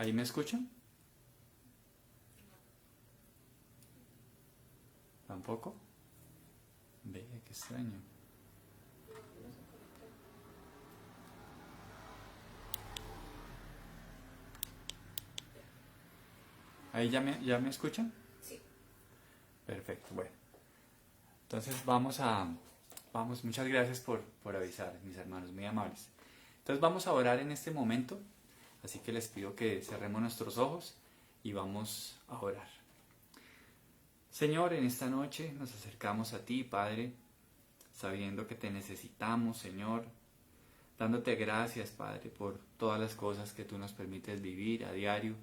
¿Ahí me escuchan? ¿Tampoco? Ve, qué extraño. ¿Ahí ya me escuchan? Sí. Perfecto, bueno. Entonces vamos, muchas gracias por avisar, mis hermanos, muy amables. Entonces vamos a orar en este momento, así que les pido que cerremos nuestros ojos y vamos a orar. Señor, en esta noche nos acercamos a ti, Padre, sabiendo que te necesitamos, Señor, dándote gracias, Padre, por todas las cosas que tú nos permites vivir a diario.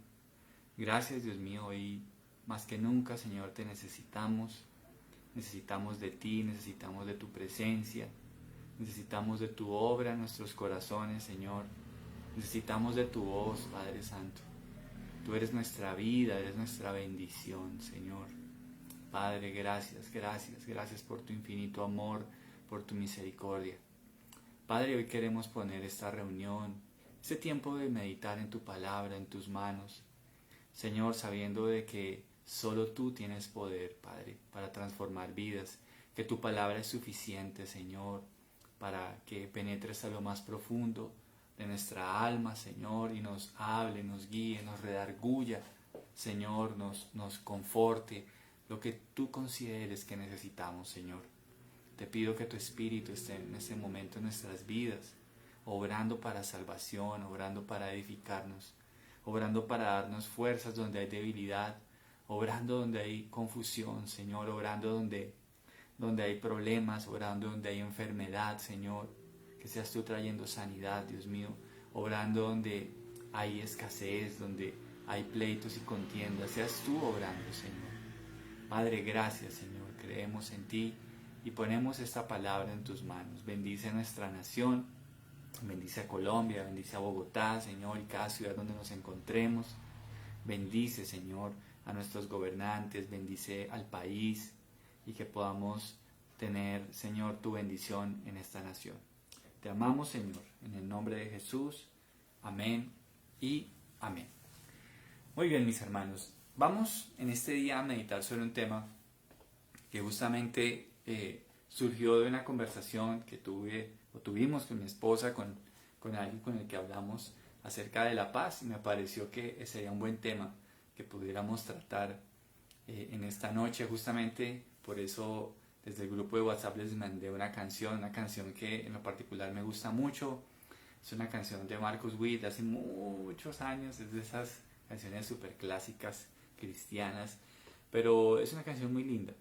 Gracias, Dios mío, hoy más que nunca, Señor, te necesitamos. Necesitamos de ti, necesitamos de tu presencia, necesitamos de tu obra en nuestros corazones, Señor. Necesitamos de tu voz, Padre Santo. Tú eres nuestra vida, eres nuestra bendición, Señor. Padre, gracias por tu infinito amor, por tu misericordia. Padre, hoy queremos poner esta reunión, este tiempo de meditar en tu palabra, en tus manos. Señor, sabiendo de que solo tú tienes poder, Padre, para transformar vidas, que tu palabra es suficiente, Señor, para que penetres a lo más profundo de nuestra alma, Señor, y nos hable, nos guíe, nos redarguya, Señor, nos conforte, lo que tú consideres que necesitamos, Señor. Te pido que tu Espíritu esté en este momento en nuestras vidas, obrando para salvación, obrando para edificarnos, obrando para darnos fuerzas donde hay debilidad, obrando donde hay confusión, Señor, obrando donde hay problemas, obrando donde hay enfermedad, Señor, que seas tú trayendo sanidad, Dios mío, obrando donde hay escasez, donde hay pleitos y contiendas, seas tú obrando, Señor. Padre, gracias, Señor, creemos en ti y ponemos esta palabra en tus manos. Bendice nuestra nación, bendice a Colombia, bendice a Bogotá, Señor, y cada ciudad donde nos encontremos. Bendice, Señor, a nuestros gobernantes, bendice al país y que podamos tener, Señor, tu bendición en esta nación. Te amamos, Señor, en el nombre de Jesús. Amén y amén. Muy bien, mis hermanos, vamos en este día a meditar sobre un tema que justamente surgió de una conversación que tuvimos con mi esposa, con alguien con el que hablamos acerca de la paz, y me pareció que sería un buen tema que pudiéramos tratar en esta noche. Justamente por eso desde el grupo de WhatsApp les mandé una canción que en lo particular me gusta mucho. Es una canción de Marcus Witt de hace muchos años, es de esas canciones súper clásicas cristianas, pero es una canción muy linda.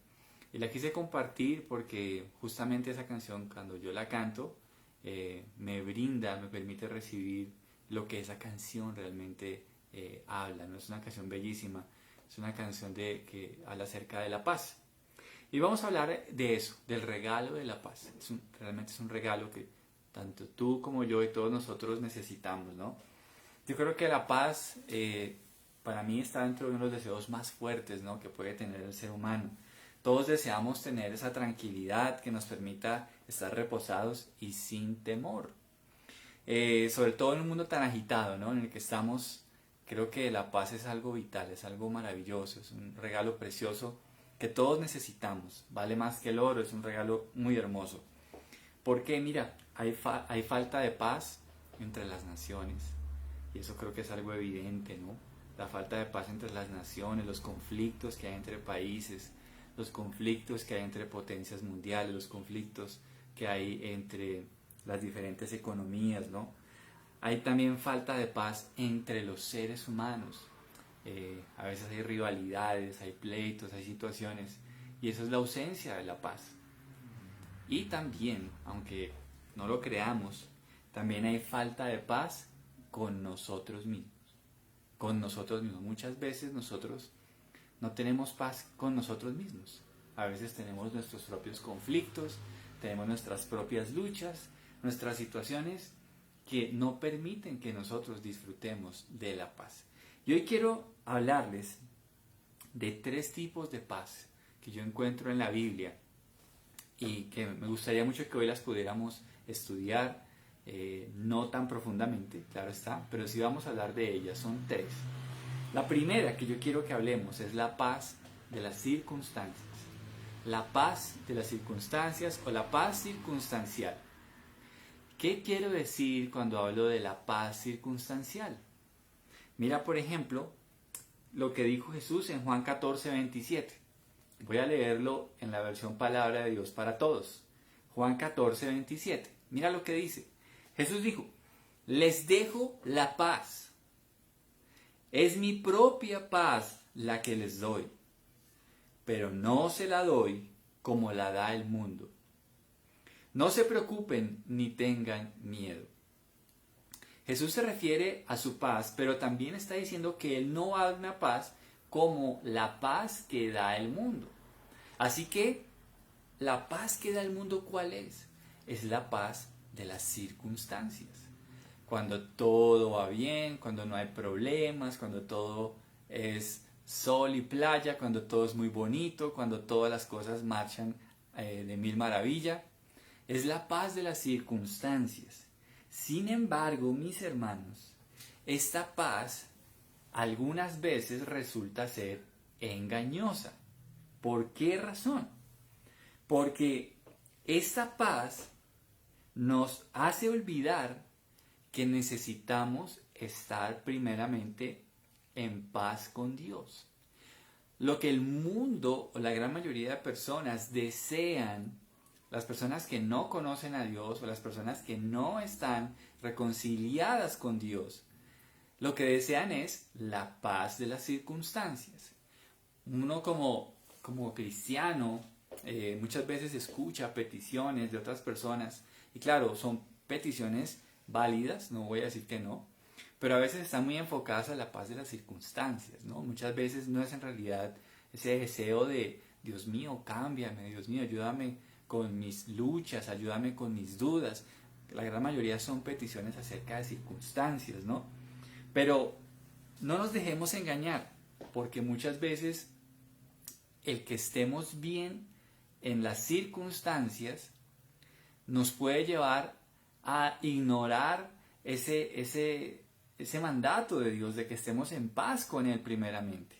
Y la quise compartir porque justamente esa canción, cuando yo la canto, me permite recibir lo que esa canción realmente habla. No es una canción bellísima, es una canción que habla acerca de la paz. Y vamos a hablar de eso, del regalo de la paz. Realmente es un regalo que tanto tú como yo y todos nosotros necesitamos, ¿no? Yo creo que la paz para mí está dentro de uno de los deseos más fuertes, ¿no?, que puede tener el ser humano. Todos deseamos tener esa tranquilidad que nos permita estar reposados y sin temor. Sobre todo en un mundo tan agitado, ¿no?, en el que estamos. Creo que la paz es algo vital, es algo maravilloso, es un regalo precioso que todos necesitamos. Vale más que el oro, es un regalo muy hermoso. Porque mira, hay falta de paz entre las naciones, y eso creo que es algo evidente, ¿no? La falta de paz entre las naciones, los conflictos que hay entre países, los conflictos que hay entre potencias mundiales, los conflictos que hay entre las diferentes economías, ¿no? Hay también falta de paz entre los seres humanos. A veces hay rivalidades, hay pleitos, hay situaciones, y eso es la ausencia de la paz. Y también, aunque no lo creamos, también hay falta de paz con nosotros mismos. Con nosotros mismos. Muchas veces nosotros no tenemos paz con nosotros mismos. A veces tenemos nuestros propios conflictos, tenemos nuestras propias luchas, nuestras situaciones que no permiten que nosotros disfrutemos de la paz. Y hoy quiero hablarles de 3 tipos de paz que yo encuentro en la Biblia y que me gustaría mucho que hoy las pudiéramos estudiar no tan profundamente, claro está, pero sí vamos a hablar de ellas, son tres. La primera que yo quiero que hablemos es la paz de las circunstancias. La paz de las circunstancias o la paz circunstancial. ¿Qué quiero decir cuando hablo de la paz circunstancial? Mira, por ejemplo, lo que dijo Jesús en Juan 14, 27. Voy a leerlo en la versión Palabra de Dios para Todos. Juan 14, 27. Mira lo que dice. Jesús dijo, les dejo la paz. Es mi propia paz la que les doy, pero no se la doy como la da el mundo. No se preocupen ni tengan miedo. Jesús se refiere a su paz, pero también está diciendo que Él no da una paz como la paz que da el mundo. Así que, la paz que da el mundo, ¿cuál es? Es la paz de las circunstancias. Cuando todo va bien, cuando no hay problemas, cuando todo es sol y playa, cuando todo es muy bonito, cuando todas las cosas marchan de mil maravillas. Es la paz de las circunstancias. Sin embargo, mis hermanos, esta paz algunas veces resulta ser engañosa. ¿Por qué razón? Porque esta paz nos hace olvidar que necesitamos estar primeramente en paz con Dios. Lo que el mundo o la gran mayoría de personas desean, las personas que no conocen a Dios o las personas que no están reconciliadas con Dios, lo que desean es la paz de las circunstancias. Uno como cristiano muchas veces escucha peticiones de otras personas y claro, son peticiones válidas, no voy a decir que no, pero a veces están muy enfocadas a la paz de las circunstancias, ¿no? Muchas veces no es en realidad ese deseo de Dios mío, cámbiame, Dios mío, ayúdame con mis luchas, ayúdame con mis dudas. La gran mayoría son peticiones acerca de circunstancias, ¿no? Pero no nos dejemos engañar, porque muchas veces el que estemos bien en las circunstancias nos puede llevar a ignorar ese mandato de Dios de que estemos en paz con Él primeramente.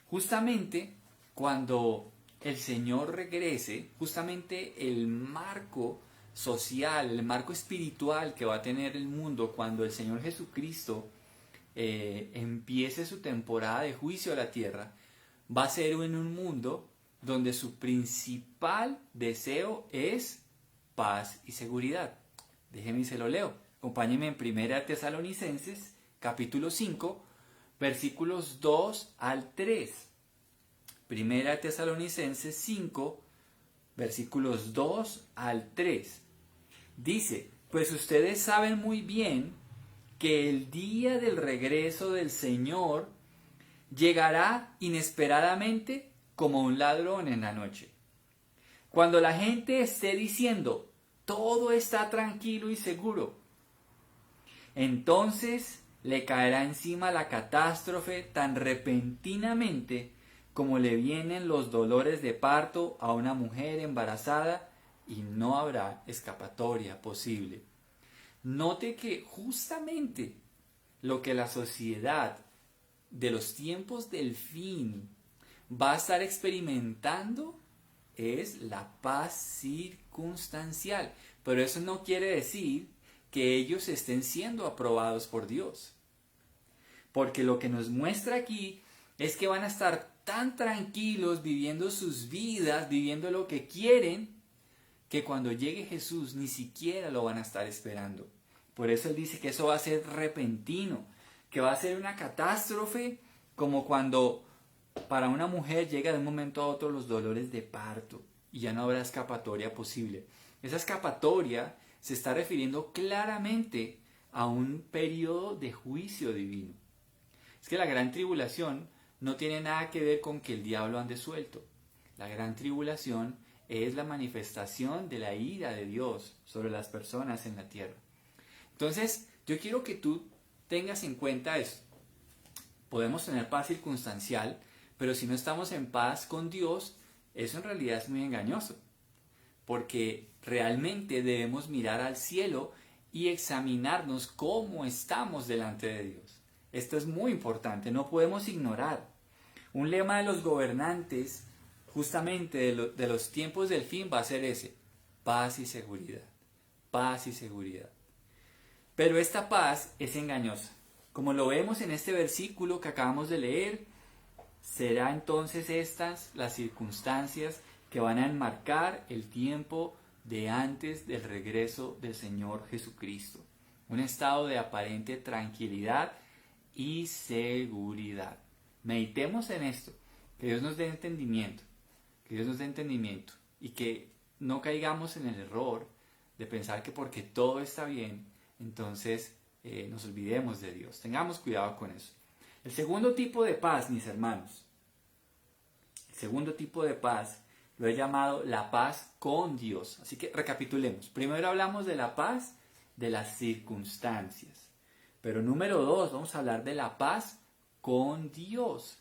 Justamente cuando el Señor regrese, justamente el marco social, el marco espiritual que va a tener el mundo cuando el Señor Jesucristo empiece su temporada de juicio a la tierra, va a ser en un mundo donde su principal deseo es paz y seguridad. Déjeme y se lo leo. Acompáñenme en 1 Tesalonicenses, capítulo 5, versículos 2 al 3. 1 Tesalonicenses 5, versículos 2 al 3. Dice, pues ustedes saben muy bien que el día del regreso del Señor llegará inesperadamente como un ladrón en la noche. Cuando la gente esté diciendo, todo está tranquilo y seguro, entonces le caerá encima la catástrofe tan repentinamente como le vienen los dolores de parto a una mujer embarazada y no habrá escapatoria posible. Note que justamente lo que la sociedad de los tiempos del fin va a estar experimentando es la paz circunstancial. Pero eso no quiere decir que ellos estén siendo aprobados por Dios. Porque lo que nos muestra aquí es que van a estar tan tranquilos viviendo sus vidas, viviendo lo que quieren, que cuando llegue Jesús ni siquiera lo van a estar esperando. Por eso Él dice que eso va a ser repentino, que va a ser una catástrofe como cuando para una mujer llega de un momento a otro los dolores de parto y ya no habrá escapatoria posible. Esa escapatoria se está refiriendo claramente a un periodo de juicio divino. Es que la gran tribulación no tiene nada que ver con que el diablo ande suelto. La gran tribulación es la manifestación de la ira de Dios sobre las personas en la tierra. Entonces, yo quiero que tú tengas en cuenta esto. Podemos tener paz circunstancial, pero si no estamos en paz con Dios, eso en realidad es muy engañoso. Porque realmente debemos mirar al cielo y examinarnos cómo estamos delante de Dios. Esto es muy importante, no podemos ignorar. Un lema de los gobernantes, justamente de los tiempos del fin, va a ser ese: paz y seguridad. Paz y seguridad. Pero esta paz es engañosa. Como lo vemos en este versículo que acabamos de leer, será entonces estas las circunstancias que van a enmarcar el tiempo de antes del regreso del Señor Jesucristo. Un estado de aparente tranquilidad y seguridad. Meditemos en esto, que Dios nos dé entendimiento, que Dios nos dé entendimiento y que no caigamos en el error de pensar que porque todo está bien, entonces nos olvidemos de Dios. Tengamos cuidado con eso. El segundo tipo de paz, mis hermanos, el segundo tipo de paz lo he llamado la paz con Dios. Así que recapitulemos. Primero hablamos de la paz de las circunstancias. Pero número 2, vamos a hablar de la paz con Dios.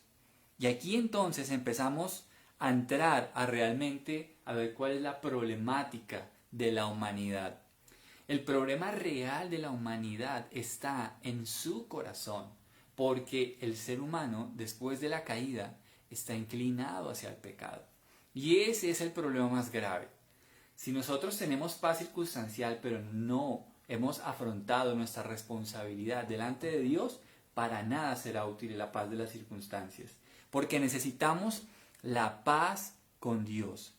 Y aquí entonces empezamos a entrar a realmente a ver cuál es la problemática de la humanidad. El problema real de la humanidad está en su corazón, porque el ser humano, después de la caída, está inclinado hacia el pecado. Y ese es el problema más grave. Si nosotros tenemos paz circunstancial, pero no hemos afrontado nuestra responsabilidad delante de Dios, para nada será útil la paz de las circunstancias, porque necesitamos la paz con Dios.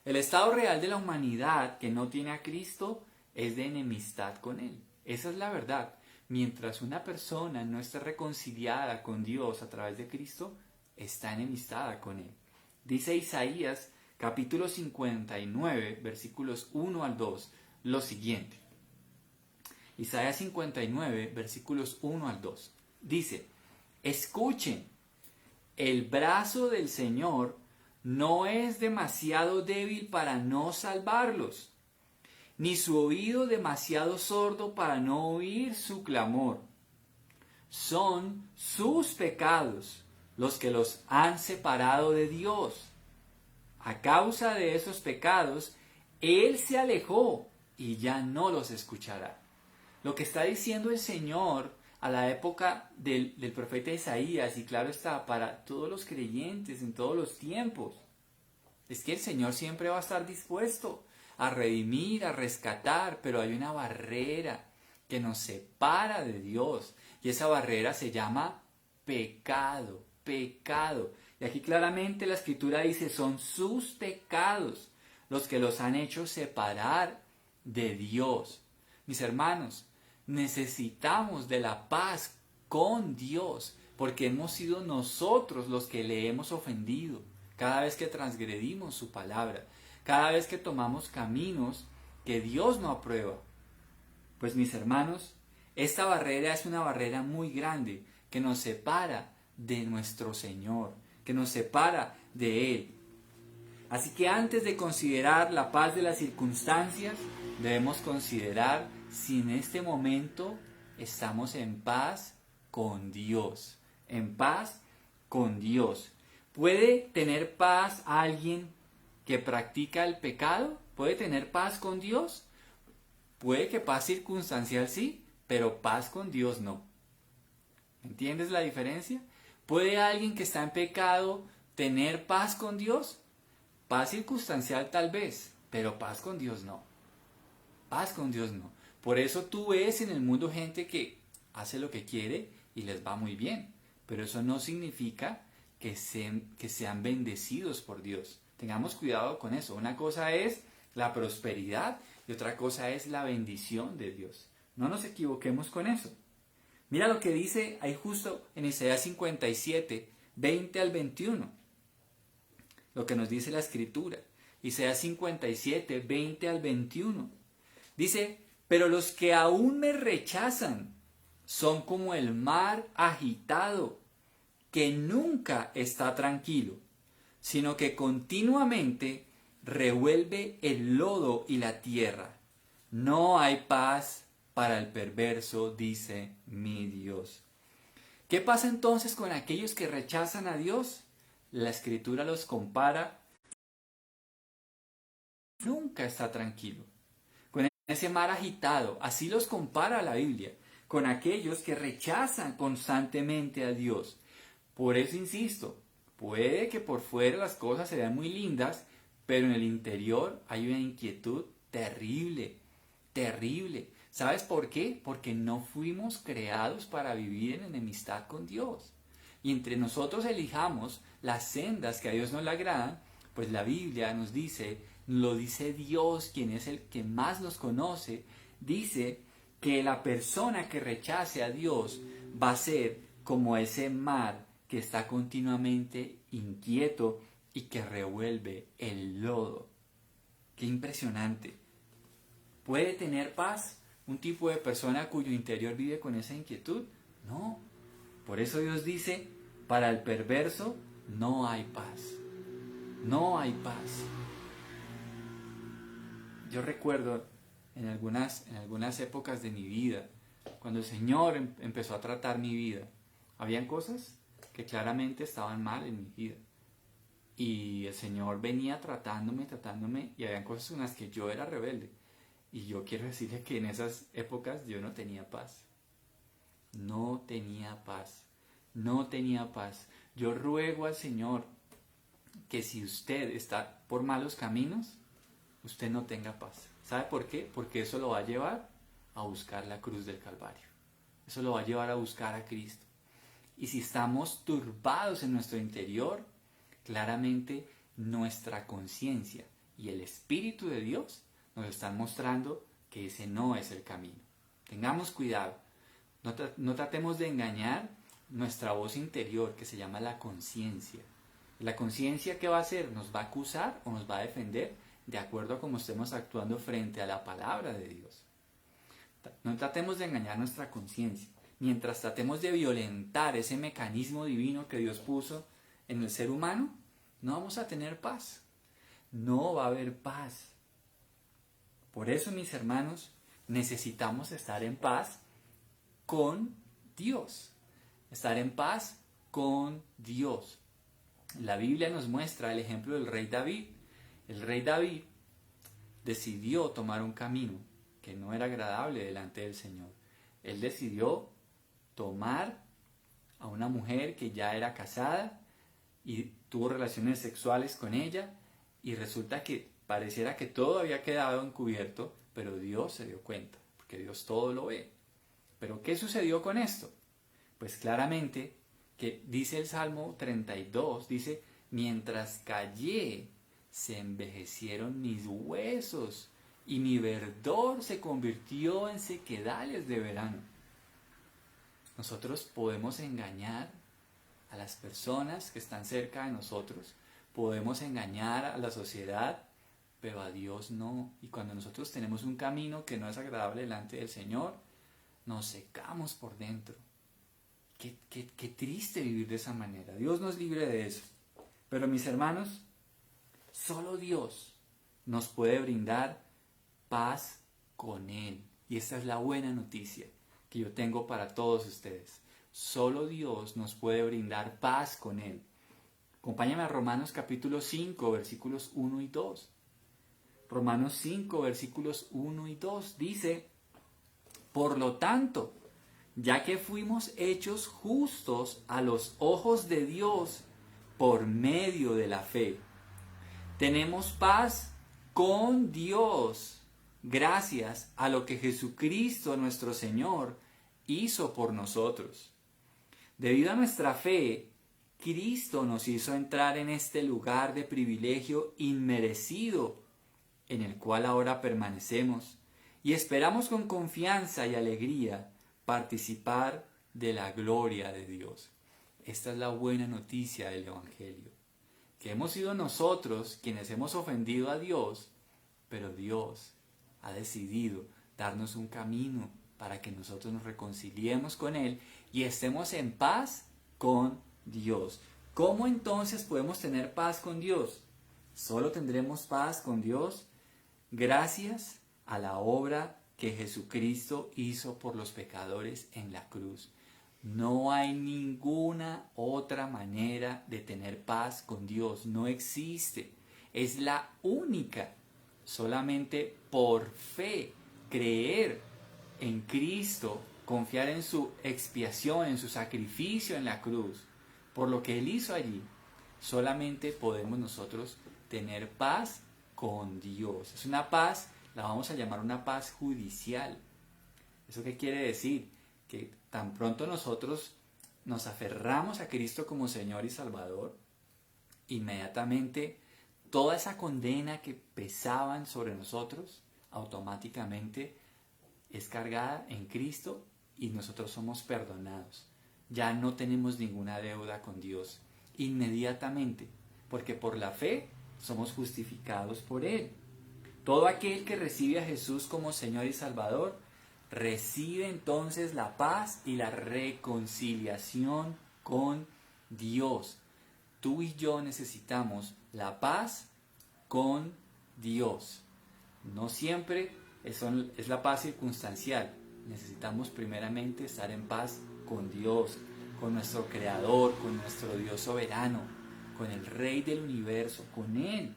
El estado real de la humanidad que no tiene a Cristo es de enemistad con Él. Esa es la verdad. Mientras una persona no esté reconciliada con Dios a través de Cristo, está enemistada con Él. Dice Isaías capítulo 59, versículos 1 al 2, lo siguiente. Isaías 59, versículos 1 al 2. Dice: escuchen, el brazo del Señor no es demasiado débil para no salvarlos, ni su oído demasiado sordo para no oír su clamor. Son sus pecados los que los han separado de Dios. A causa de esos pecados, Él se alejó y ya no los escuchará. Lo que está diciendo el Señor a la época del profeta Isaías, y claro está, para todos los creyentes en todos los tiempos, es que el Señor siempre va a estar dispuesto a redimir, a rescatar, pero hay una barrera que nos separa de Dios, y esa barrera se llama pecado, pecado. Y aquí claramente la Escritura dice: son sus pecados los que los han hecho separar de Dios. Mis hermanos, necesitamos de la paz con Dios, porque hemos sido nosotros los que le hemos ofendido cada vez que transgredimos su palabra, cada vez que tomamos caminos que Dios no aprueba. Pues mis hermanos, esta barrera es una barrera muy grande que nos separa de nuestro Señor, que nos separa de Él. Así que antes de considerar la paz de las circunstancias, debemos considerar si en este momento estamos en paz con Dios. En paz con Dios. ¿Puede tener paz alguien que practica el pecado? ¿Puede tener paz con Dios? Puede que paz circunstancial sí, pero paz con Dios no. ¿Entiendes la diferencia? ¿Puede alguien que está en pecado tener paz con Dios? Paz circunstancial tal vez, pero paz con Dios no. Paz con Dios no. Por eso tú ves en el mundo gente que hace lo que quiere y les va muy bien. Pero eso no significa que sean bendecidos por Dios. Tengamos cuidado con eso. Una cosa es la prosperidad y otra cosa es la bendición de Dios. No nos equivoquemos con eso. Mira lo que dice ahí justo en Isaías 57, 20 al 21. Lo que nos dice la Escritura. Isaías 57, 20 al 21. Dice: pero los que aún me rechazan son como el mar agitado, que nunca está tranquilo, sino que continuamente revuelve el lodo y la tierra. No hay paz para el perverso, dice mi Dios. ¿Qué pasa entonces con aquellos que rechazan a Dios? La Escritura los compara. Nunca está tranquilo. ese mar agitado. Así los compara la Biblia con aquellos que rechazan constantemente a Dios. Por eso insisto, puede que por fuera las cosas se vean muy lindas, pero en el interior hay una inquietud terrible, terrible. ¿Sabes por qué? Porque no fuimos creados para vivir en enemistad con Dios. Y entre nosotros elijamos las sendas que a Dios no le agradan, pues la Biblia nos dice, lo dice Dios, quien es el que más nos conoce, dice que la persona que rechace a Dios va a ser como ese mar que está continuamente inquieto y que revuelve el lodo. Qué impresionante. ¿Puede tener paz un tipo de persona cuyo interior vive con esa inquietud? No. Por eso Dios dice, para el perverso no hay paz. No hay paz. Yo recuerdo en algunas épocas de mi vida, cuando el Señor empezó a tratar mi vida, habían cosas que claramente estaban mal en mi vida. Y el Señor venía tratándome, y habían cosas en las que yo era rebelde. Y yo quiero decirle que en esas épocas yo no tenía paz. No tenía paz. No tenía paz. Yo ruego al Señor que si usted está por malos caminos, usted no tenga paz. ¿Sabe por qué? Porque eso lo va a llevar a buscar la cruz del Calvario. Eso lo va a llevar a buscar a Cristo. Y si estamos turbados en nuestro interior, claramente nuestra conciencia y el Espíritu de Dios nos están mostrando que ese no es el camino. Tengamos cuidado. No tratemos de engañar nuestra voz interior, que se llama la conciencia. La conciencia, ¿qué va a hacer? ¿Nos va a acusar o nos va a defender de acuerdo a cómo estemos actuando frente a la palabra de Dios? No tratemos de engañar nuestra conciencia. Mientras tratemos de violentar ese mecanismo divino que Dios puso en el ser humano, no vamos a tener paz. No va a haber paz. Por eso, mis hermanos, necesitamos estar en paz con Dios. Estar en paz con Dios. La Biblia nos muestra el ejemplo del rey David. El rey David decidió tomar un camino que no era agradable delante del Señor. Él decidió tomar a una mujer que ya era casada y tuvo relaciones sexuales con ella, y resulta que pareciera que todo había quedado encubierto, pero Dios se dio cuenta, porque Dios todo lo ve. ¿Pero qué sucedió con esto? Pues claramente que dice el Salmo 32, dice, mientras callé, se envejecieron mis huesos y mi verdor se convirtió en sequedales de verano. Nosotros podemos engañar a las personas que están cerca de nosotros, podemos engañar a la sociedad, pero a Dios no. Y cuando nosotros tenemos un camino que no es agradable delante del Señor, nos secamos por dentro. Qué triste vivir de esa manera. Dios nos libre de eso. Pero mis hermanos, solo Dios nos puede brindar paz con Él. Y esta es la buena noticia que yo tengo para todos ustedes. Solo Dios nos puede brindar paz con Él. Acompáñame a Romanos capítulo 5, versículos 1 y 2. Romanos 5, versículos 1 y 2 dice, por lo tanto, ya que fuimos hechos justos a los ojos de Dios por medio de la fe, tenemos paz con Dios, gracias a lo que Jesucristo nuestro Señor hizo por nosotros. Debido a nuestra fe, Cristo nos hizo entrar en este lugar de privilegio inmerecido, en el cual ahora permanecemos, y esperamos con confianza y alegría participar de la gloria de Dios. Esta es la buena noticia del Evangelio, que hemos sido nosotros quienes hemos ofendido a Dios, pero Dios ha decidido darnos un camino para que nosotros nos reconciliemos con Él y estemos en paz con Dios. ¿Cómo entonces podemos tener paz con Dios? Solo tendremos paz con Dios gracias a la obra que Jesucristo hizo por los pecadores en la cruz. No hay ninguna otra manera de tener paz con Dios. No existe. Es la única. Solamente por fe creer en Cristo, confiar en su expiación, en su sacrificio en la cruz, por lo que Él hizo allí, solamente podemos nosotros tener paz con Dios. Es una paz, la vamos a llamar una paz judicial. ¿Eso qué quiere decir? Que tan pronto nosotros nos aferramos a Cristo como Señor y Salvador, inmediatamente toda esa condena que pesaban sobre nosotros, automáticamente es cargada en Cristo y nosotros somos perdonados. Ya no tenemos ninguna deuda con Dios inmediatamente, porque por la fe somos justificados por Él. Todo aquel que recibe a Jesús como Señor y Salvador recibe entonces la paz y la reconciliación con Dios. Tú y yo necesitamos la paz con Dios. No siempre es la paz circunstancial. Necesitamos primeramente estar en paz con Dios, con nuestro Creador, con nuestro Dios soberano, con el Rey del universo, con Él.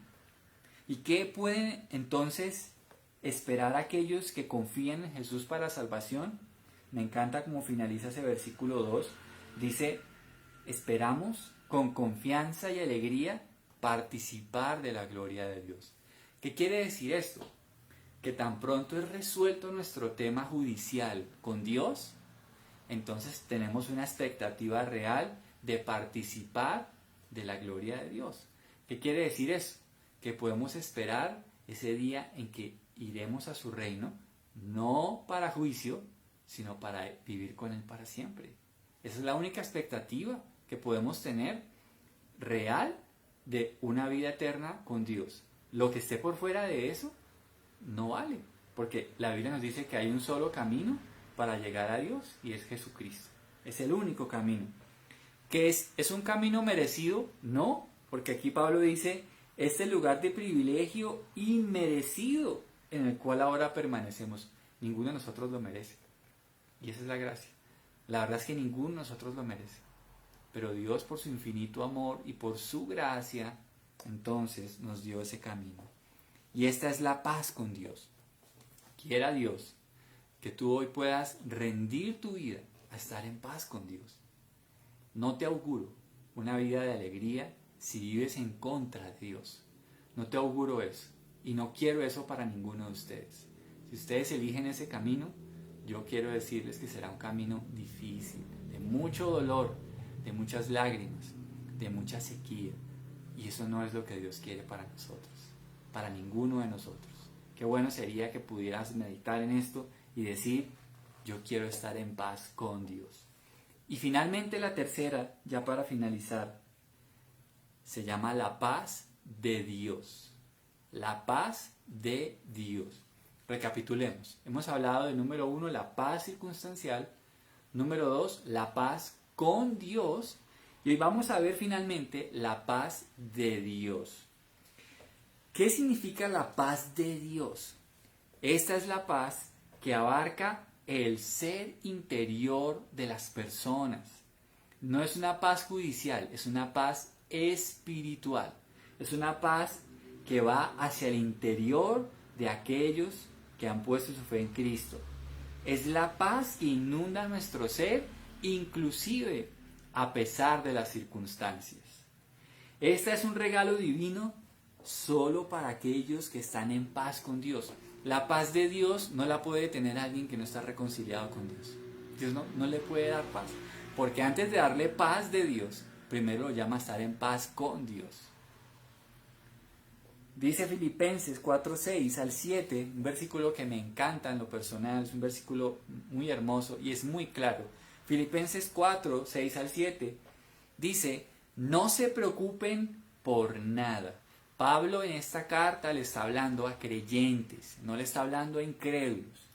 ¿Y qué pueden entonces esperar aquellos que confían en Jesús para salvación? Me encanta cómo finaliza ese versículo 2. Dice, esperamos con confianza y alegría participar de la gloria de Dios. ¿Qué quiere decir esto? Que tan pronto es resuelto nuestro tema judicial con Dios, entonces tenemos una expectativa real de participar de la gloria de Dios. ¿Qué quiere decir eso? Que podemos esperar ese día en que iremos a su reino, no para juicio, sino para vivir con Él para siempre. Esa es la única expectativa que podemos tener real de una vida eterna con Dios. Lo que esté por fuera de eso no vale, porque la Biblia nos dice que hay un solo camino para llegar a Dios y es Jesucristo. Es el único camino. ¿Que es un camino merecido? No, porque aquí Pablo dice, este lugar de privilegio inmerecido en el cual ahora permanecemos. Ninguno de nosotros lo merece. Y esa es la gracia. La verdad es que ninguno de nosotros lo merece. Pero Dios, por su infinito amor y por su gracia, entonces nos dio ese camino. Y esta es la paz con Dios. Quiera Dios que tú hoy puedas rendir tu vida a estar en paz con Dios. No te auguro una vida de alegría si vives en contra de Dios. No te auguro eso. Y no quiero eso para ninguno de ustedes. Si ustedes eligen ese camino, yo quiero decirles que será un camino difícil, de mucho dolor, de muchas lágrimas, de mucha sequía. Y eso no es lo que Dios quiere para nosotros, para ninguno de nosotros. Qué bueno sería que pudieras meditar en esto y decir, yo quiero estar en paz con Dios. Y finalmente la tercera, ya para finalizar, se llama la paz de Dios. La paz de Dios. Recapitulemos. Hemos hablado de número 1, la paz circunstancial. Número 2, la paz con Dios. Y hoy vamos a ver finalmente la paz de Dios. ¿Qué significa la paz de Dios? Esta es la paz que abarca el ser interior de las personas. No es una paz judicial, es una paz espiritual. Es una paz que va hacia el interior de aquellos que han puesto su fe en Cristo. Es la paz que inunda nuestro ser, inclusive a pesar de las circunstancias. Este es un regalo divino solo para aquellos que están en paz con Dios. La paz de Dios no la puede tener alguien que no está reconciliado con Dios. Dios no le puede dar paz. Porque antes de darle paz de Dios, primero lo llama a estar en paz con Dios. Dice Filipenses 4, 6 al 7, un versículo que me encanta en lo personal, es un versículo muy hermoso y es muy claro. Filipenses 4, 6 al 7 dice, no se preocupen por nada. Pablo en esta carta le está hablando a creyentes, no le está hablando a incrédulos.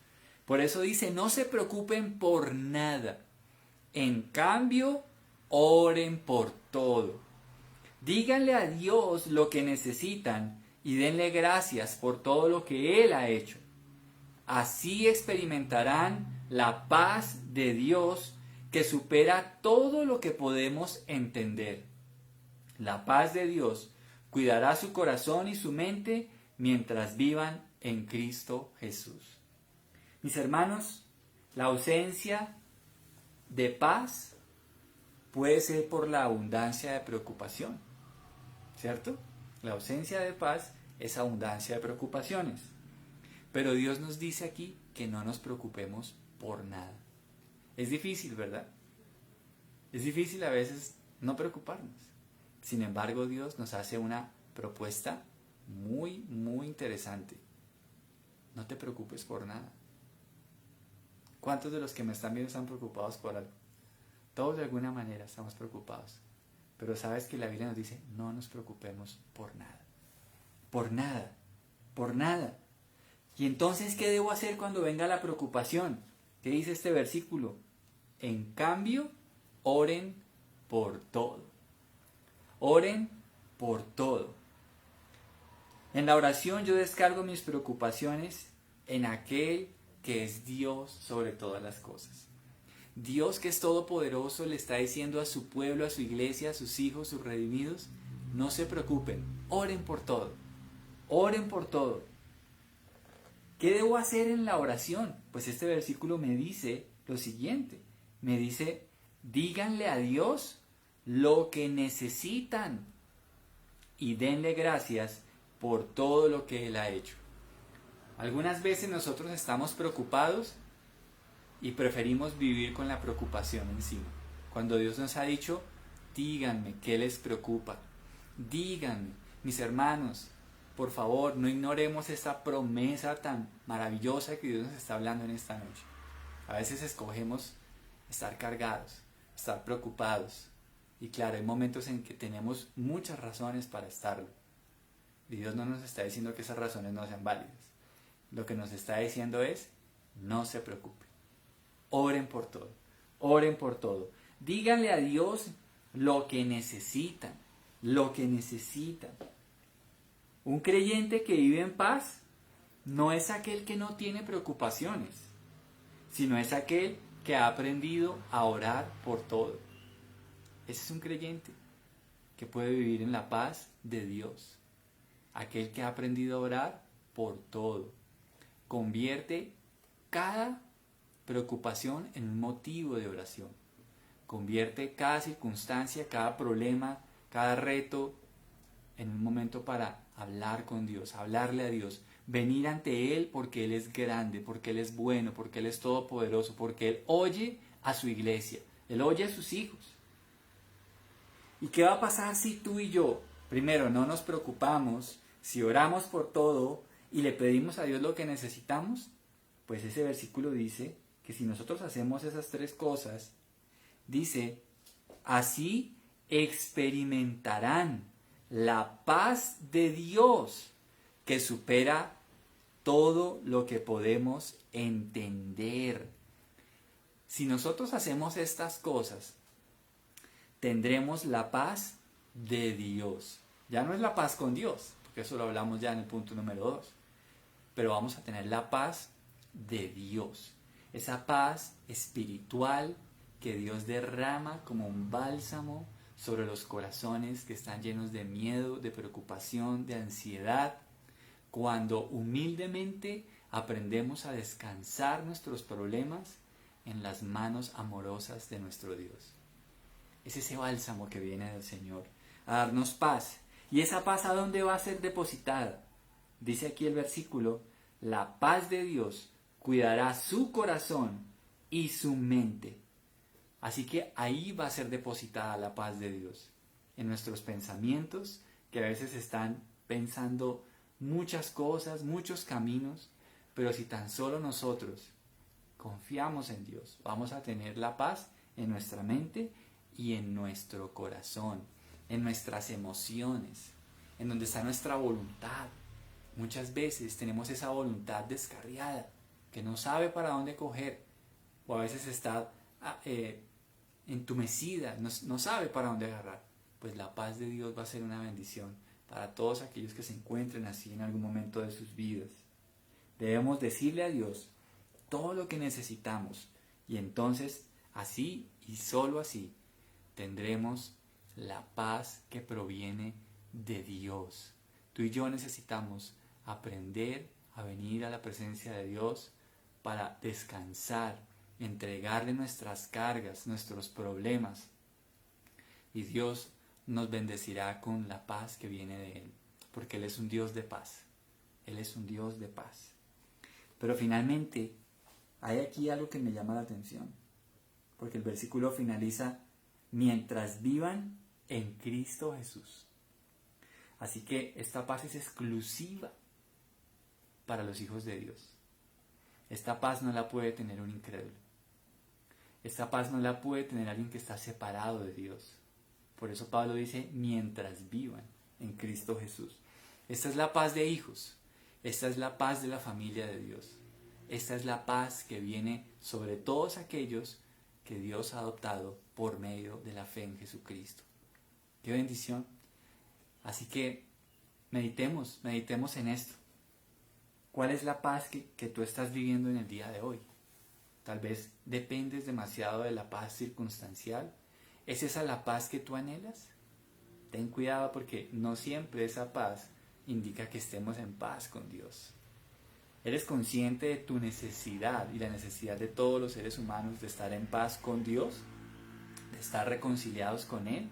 Por eso dice, no se preocupen por nada. En cambio, oren por todo. Díganle a Dios lo que necesitan y denle gracias por todo lo que Él ha hecho. Así experimentarán la paz de Dios que supera todo lo que podemos entender. La paz de Dios cuidará su corazón y su mente mientras vivan en Cristo Jesús. Mis hermanos, la ausencia de paz puede ser por la abundancia de preocupación, ¿cierto? La ausencia de paz es abundancia de preocupaciones. Pero Dios nos dice aquí que no nos preocupemos por nada. Es difícil, ¿verdad? Es difícil a veces no preocuparnos. Sin embargo, Dios nos hace una propuesta muy, muy interesante. No te preocupes por nada. ¿Cuántos de los que me están viendo están preocupados por algo? Todos de alguna manera estamos preocupados. Pero sabes que la Biblia nos dice, no nos preocupemos por nada. Por nada. Por nada. Y entonces, ¿qué debo hacer cuando venga la preocupación? ¿Qué dice este versículo? En cambio, oren por todo. Oren por todo. En la oración yo descargo mis preocupaciones en aquel que es Dios sobre todas las cosas. Dios, que es todopoderoso, le está diciendo a su pueblo, a su iglesia, a sus hijos, sus redimidos, no se preocupen, oren por todo. Oren por todo. ¿Qué debo hacer en la oración? Pues este versículo me dice lo siguiente. Me dice, díganle a Dios lo que necesitan y denle gracias por todo lo que Él ha hecho. Algunas veces nosotros estamos preocupados y preferimos vivir con la preocupación encima. Cuando Dios nos ha dicho, díganme qué les preocupa. Díganme, mis hermanos, por favor, no ignoremos esta promesa tan maravillosa que Dios nos está hablando en esta noche. A veces escogemos estar cargados, estar preocupados. Y claro, hay momentos en que tenemos muchas razones para estarlo. Y Dios no nos está diciendo que esas razones no sean válidas. Lo que nos está diciendo es, no se preocupen. Oren por todo. Oren por todo. Díganle a Dios lo que necesitan. Lo que necesitan. Un creyente que vive en paz no es aquel que no tiene preocupaciones, sino es aquel que ha aprendido a orar por todo. Ese es un creyente que puede vivir en la paz de Dios. Aquel que ha aprendido a orar por todo. Convierte cada preocupación en un motivo de oración. Convierte cada circunstancia, cada problema, cada reto en un momento para hablar con Dios, hablarle a Dios, venir ante Él porque Él es grande, porque Él es bueno, porque Él es todopoderoso, porque Él oye a su iglesia, Él oye a sus hijos. ¿Y qué va a pasar si tú y yo, primero, no nos preocupamos, si oramos por todo y le pedimos a Dios lo que necesitamos? Pues ese versículo dice que si nosotros hacemos esas tres cosas, dice, así experimentarán la paz de Dios que supera todo lo que podemos entender. Si nosotros hacemos estas cosas, tendremos la paz de Dios. Ya no es la paz con Dios, porque eso lo hablamos ya en el punto número 2, pero vamos a tener la paz de Dios. Esa paz espiritual que Dios derrama como un bálsamo sobre los corazones que están llenos de miedo, de preocupación, de ansiedad, cuando humildemente aprendemos a descansar nuestros problemas en las manos amorosas de nuestro Dios. Es ese bálsamo que viene del Señor a darnos paz. ¿Y esa paz a dónde va a ser depositada? Dice aquí el versículo, la paz de Dios cuidará su corazón y su mente. Así que ahí va a ser depositada la paz de Dios, en nuestros pensamientos, que a veces están pensando muchas cosas, muchos caminos, pero si tan solo nosotros confiamos en Dios, vamos a tener la paz en nuestra mente y en nuestro corazón, en nuestras emociones, en donde está nuestra voluntad. Muchas veces tenemos esa voluntad descarriada, que no sabe para dónde coger, o a veces está entumecida, no sabe para dónde agarrar. Pues la paz de Dios va a ser una bendición para todos aquellos que se encuentren así en algún momento de sus vidas. Debemos decirle a Dios todo lo que necesitamos y entonces así y solo así tendremos la paz que proviene de Dios. Tú y yo necesitamos aprender a venir a la presencia de Dios para descansar, entregarle nuestras cargas, nuestros problemas. Y Dios nos bendecirá con la paz que viene de Él, porque Él es un Dios de paz. Él es un Dios de paz. Pero finalmente, hay aquí algo que me llama la atención, porque el versículo finaliza, mientras vivan en Cristo Jesús. Así que esta paz es exclusiva para los hijos de Dios. Esta paz no la puede tener un incrédulo. Esta paz no la puede tener alguien que está separado de Dios. Por eso Pablo dice, mientras vivan en Cristo Jesús. Esta es la paz de hijos. Esta es la paz de la familia de Dios. Esta es la paz que viene sobre todos aquellos que Dios ha adoptado por medio de la fe en Jesucristo. ¡Qué bendición! Así que meditemos en esto. ¿Cuál es la paz que tú estás viviendo en el día de hoy? Tal vez dependes demasiado de la paz circunstancial. ¿Es esa la paz que tú anhelas? Ten cuidado porque no siempre esa paz indica que estemos en paz con Dios. ¿Eres consciente de tu necesidad y la necesidad de todos los seres humanos de estar en paz con Dios? ¿De estar reconciliados con Él?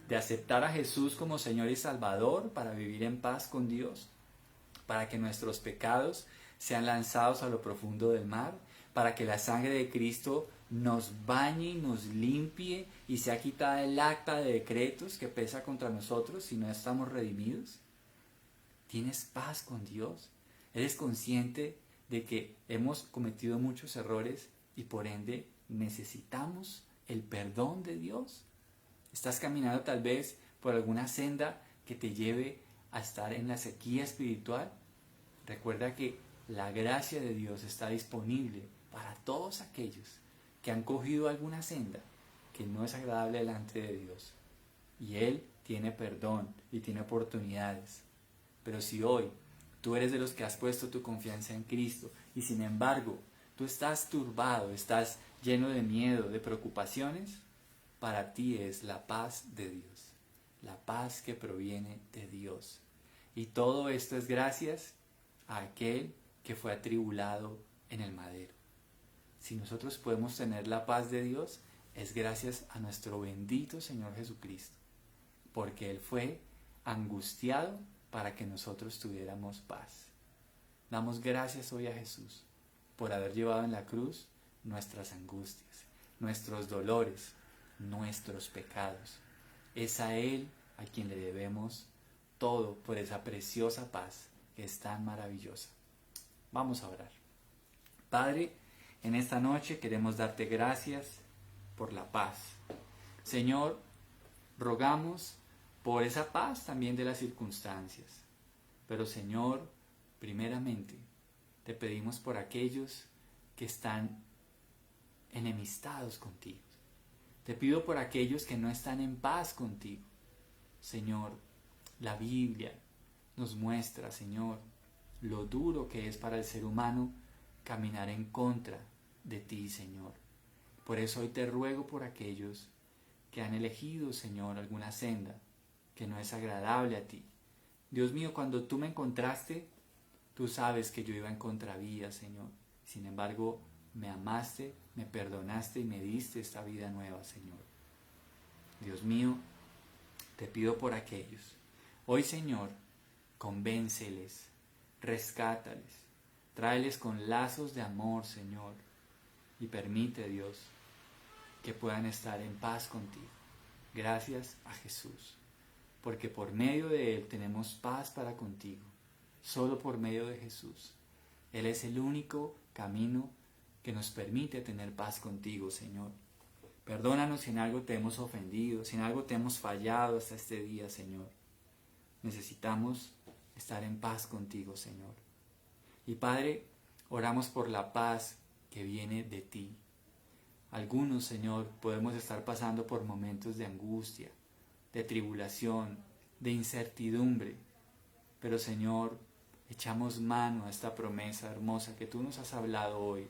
¿De aceptar a Jesús como Señor y Salvador para vivir en paz con Dios? ¿Para que nuestros pecados sean lanzados a lo profundo del mar? ¿Para que la sangre de Cristo nos bañe y nos limpie y sea quitada el acta de decretos que pesa contra nosotros si no estamos redimidos? ¿Tienes paz con Dios? ¿Eres consciente de que hemos cometido muchos errores y por ende necesitamos el perdón de Dios? ¿Estás caminando tal vez por alguna senda que te lleve a estar en la sequía espiritual? Recuerda que la gracia de Dios está disponible para todos aquellos que han cogido alguna senda que no es agradable delante de Dios. Y Él tiene perdón y tiene oportunidades. Pero si hoy tú eres de los que has puesto tu confianza en Cristo y sin embargo tú estás turbado, estás lleno de miedo, de preocupaciones, para ti es la paz de Dios, la paz que proviene de Dios. Y todo esto es gracias a aquel que fue atribulado en el madero. Si nosotros podemos tener la paz de Dios, es gracias a nuestro bendito Señor Jesucristo, porque Él fue angustiado para que nosotros tuviéramos paz. Damos gracias hoy a Jesús por haber llevado en la cruz nuestras angustias, nuestros dolores, nuestros pecados. Es a Él a quien le debemos todo por esa preciosa paz que es tan maravillosa. Vamos a orar. Padre, en esta noche queremos darte gracias por la paz. Señor, rogamos por esa paz también de las circunstancias. Pero Señor, primeramente, te pedimos por aquellos que están enemistados contigo. Te pido por aquellos que no están en paz contigo. Señor, la Biblia nos muestra, Señor, lo duro que es para el ser humano caminar en contra de ti, Señor. Por eso hoy te ruego por aquellos que han elegido, Señor, alguna senda que no es agradable a ti. Dios mío, cuando tú me encontraste, tú sabes que yo iba en contravía, Señor. Sin embargo, me amaste, me perdonaste y me diste esta vida nueva, Señor. Dios mío, te pido por aquellos. Hoy, Señor, convénceles, rescátales, tráeles con lazos de amor, Señor, y permite, Dios, que puedan estar en paz contigo. Gracias a Jesús, porque por medio de Él tenemos paz para contigo, solo por medio de Jesús. Él es el único camino que nos permite tener paz contigo, Señor. Perdónanos si en algo te hemos ofendido, si en algo te hemos fallado hasta este día, Señor. Necesitamos estar en paz contigo, Señor. Y Padre, oramos por la paz que viene de ti. Algunos, Señor, podemos estar pasando por momentos de angustia, de tribulación, de incertidumbre. Pero, Señor, echamos mano a esta promesa hermosa que tú nos has hablado hoy.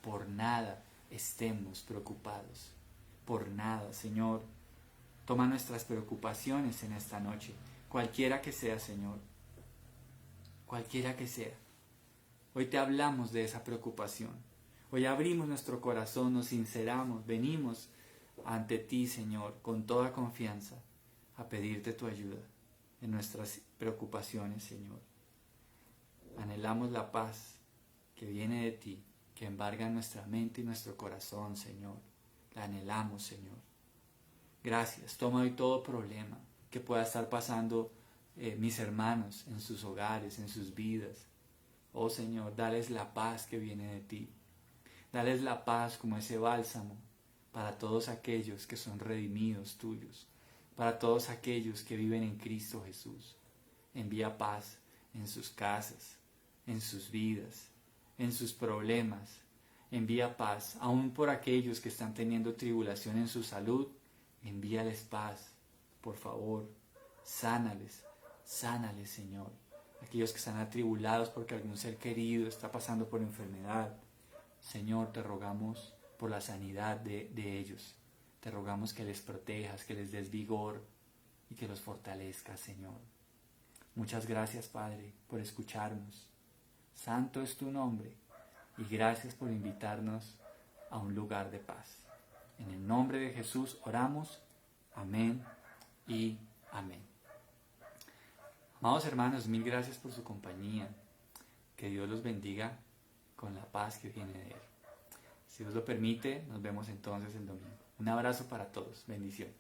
Por nada estemos preocupados. Por nada, Señor. Toma nuestras preocupaciones en esta noche, cualquiera que sea, Señor. Cualquiera que sea. Hoy te hablamos de esa preocupación. Hoy abrimos nuestro corazón, nos sinceramos, venimos ante ti, Señor, con toda confianza, a pedirte tu ayuda en nuestras preocupaciones, Señor. Anhelamos la paz que viene de ti, que embarga nuestra mente y nuestro corazón, Señor. La anhelamos, Señor. Gracias. Toma hoy todo problema que pueda estar pasando mis hermanos en sus hogares, en sus vidas. Oh Señor, dales la paz que viene de ti. Dales la paz como ese bálsamo para todos aquellos que son redimidos tuyos, para todos aquellos que viven en Cristo Jesús. Envía paz en sus casas, en sus vidas, en sus problemas. Envía paz, aún por aquellos que están teniendo tribulación en su salud. Envíales paz, por favor. Sánales, sánales, Señor. Aquellos que están atribulados porque algún ser querido está pasando por enfermedad. Señor, te rogamos por la sanidad de ellos. Te rogamos que les protejas, que les des vigor y que los fortalezcas, Señor. Muchas gracias, Padre, por escucharnos. Santo es tu nombre y gracias por invitarnos a un lugar de paz. En el nombre de Jesús oramos. Amén y amén. Amados hermanos, mil gracias por su compañía. Que Dios los bendiga con la paz que viene de Él. Si Dios lo permite, nos vemos entonces el domingo. Un abrazo para todos. Bendiciones.